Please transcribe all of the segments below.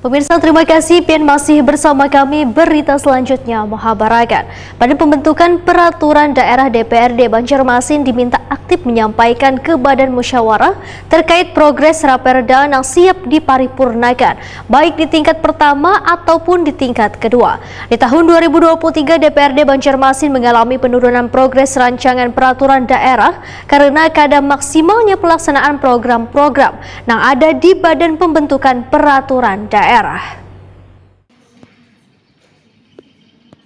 Pemirsa, terima kasih Pian masih bersama kami. Berita selanjutnya, Mahabarakan. Badan Pembentukan Peraturan Daerah DPRD Banjarmasin diminta aktif menyampaikan ke Badan Musyawarah terkait progres Raperda yang siap diparipurnakan, baik di tingkat pertama ataupun di tingkat kedua. Di tahun 2023, DPRD Banjarmasin mengalami penurunan progres rancangan peraturan daerah karena kadar maksimalnya pelaksanaan program-program yang ada di Badan Pembentukan Peraturan Daerah.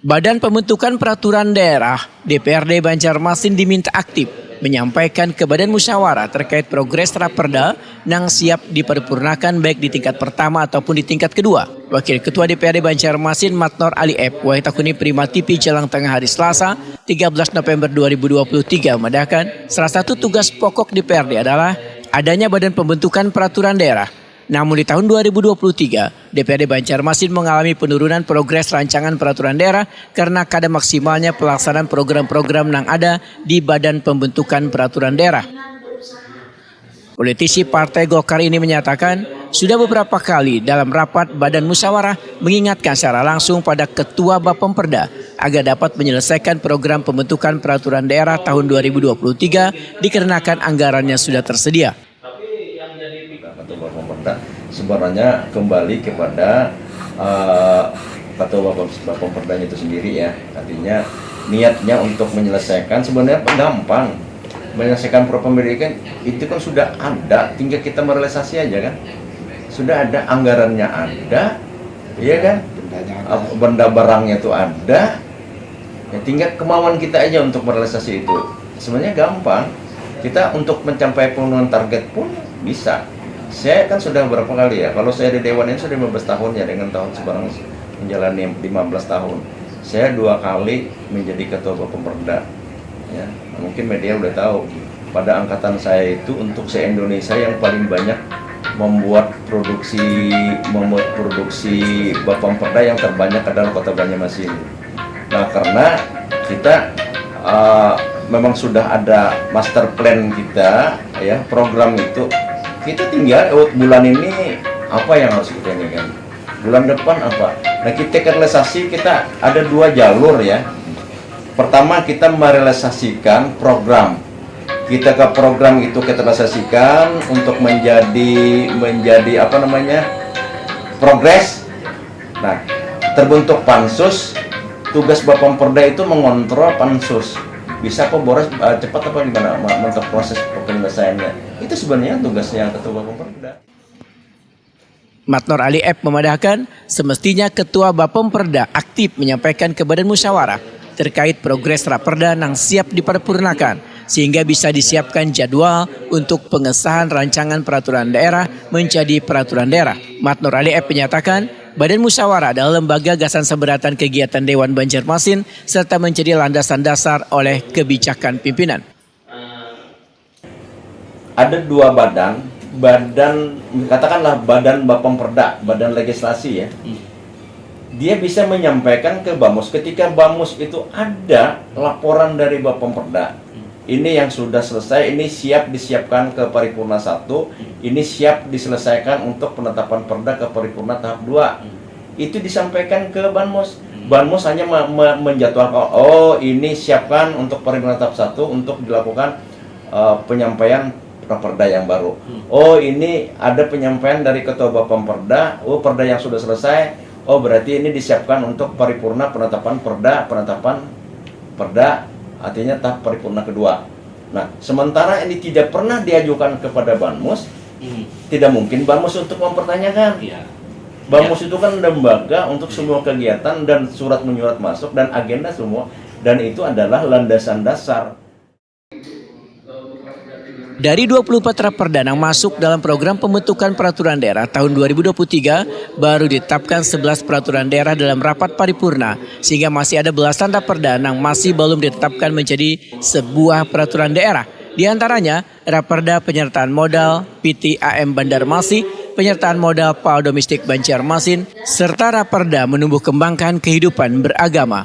Badan Pembentukan Peraturan Daerah DPRD Banjarmasin diminta aktif menyampaikan ke Badan Musyawarah terkait progres Raperda yang siap diparipurnakan baik di tingkat pertama ataupun di tingkat kedua. Wakil Ketua DPRD Banjarmasin Matnor Ali Ep Wahitakuni Prima TV Jalang Tengah hari Selasa 13 November 2023 mengatakan salah satu tugas pokok DPRD adalah adanya Badan Pembentukan Peraturan Daerah. Namun di tahun 2023, DPRD Banjarmasin mengalami penurunan progres rancangan peraturan daerah karena kadar maksimalnya pelaksanaan program-program yang ada di Badan Pembentukan Peraturan Daerah. Politisi Partai Golkar ini menyatakan sudah beberapa kali dalam rapat Badan Musyawarah mengingatkan secara langsung pada Ketua Bapemperda agar dapat menyelesaikan program pembentukan peraturan daerah tahun 2023 dikarenakan anggarannya sudah tersedia. Ketua Bapemperda sebenarnya kembali kepada Ketua Bapemperda itu sendiri ya, artinya niatnya untuk menyelesaikan sebenarnya gampang, menyelesaikan pendidikan itu kan sudah ada, tinggal kita merealisasi aja kan, sudah ada anggarannya ada, iya kan, benda barangnya itu ada, ya tinggal kemauan kita aja untuk merealisasi itu, sebenarnya gampang, kita untuk mencapai pemenuhan target pun bisa. Saya kan sudah berapa kali ya, kalau saya di Dewan ini sudah 15 tahun ya, dengan tahun sekarang menjalani 15 tahun. Saya 2 kali menjadi Ketua Bapemperda. Ya, mungkin media udah tahu, pada angkatan saya itu untuk se-Indonesia yang paling banyak membuat produksi Bapemperda yang terbanyak adalah Kota Banjarmasin. Nah, karena kita memang sudah ada master plan kita, ya program itu. Kita tinggal bulan ini apa yang harus kita inginkan, bulan depan apa. Nah, kita realisasi, kita ada 2 jalur ya. Pertama, kita merealisasikan program. Kita ke program itu kita realisasikan untuk menjadi apa namanya, progres. Nah, terbentuk pansus. Tugas Bapemperda itu mengontrol pansus. Bisa kok boros cepat apa gimana untuk proses penyelesaiannya. Itu sebenarnya tugasnya Ketua Bapemperda. Matnor Ali Ep memadahkan semestinya Ketua Bapemperda aktif menyampaikan ke Badan Musyawarah terkait progres Raperda yang siap diparipurnakan sehingga bisa disiapkan jadwal untuk pengesahan rancangan peraturan daerah menjadi peraturan daerah. Matnor Ali Ep menyatakan Badan Musyawarah adalah lembaga gasan seberatan kegiatan Dewan Banjarmasin serta menjadi landasan dasar oleh kebijakan pimpinan. Ada 2 badan katakanlah Badan Bapemperda, badan legislasi ya. Dia bisa menyampaikan ke Bamus ketika Bamus itu ada laporan dari Bapemperda. Ini yang sudah selesai, ini siap disiapkan ke paripurna 1, ini siap diselesaikan untuk penetapan perda ke paripurna tahap 2. Itu disampaikan ke Banmus. Banmus hanya menjadwalkan, oh ini siapkan untuk paripurna tahap 1 untuk dilakukan penyampaian Raperda yang baru. Oh ini ada penyampaian dari Ketua Bapemperda, oh perda yang sudah selesai, oh berarti ini disiapkan untuk paripurna penetapan perda artinya tahap paripurna kedua. Nah, sementara ini tidak pernah diajukan kepada Banmus, tidak mungkin Banmus untuk mempertanyakan. Banmus itu kan lembaga untuk semua kegiatan dan surat menyurat masuk dan agenda semua, dan itu adalah landasan dasar. Dari 24 Raperda yang masuk dalam program pembentukan peraturan daerah tahun 2023, baru ditetapkan 11 peraturan daerah dalam rapat paripurna, sehingga masih ada belasan Raperda yang masih belum ditetapkan menjadi sebuah peraturan daerah. Di antaranya, Raperda penyertaan modal PT AM Banjarmasin, penyertaan modal PAL Domestik Banjarmasin, serta Raperda menumbuh kembangkan kehidupan beragama.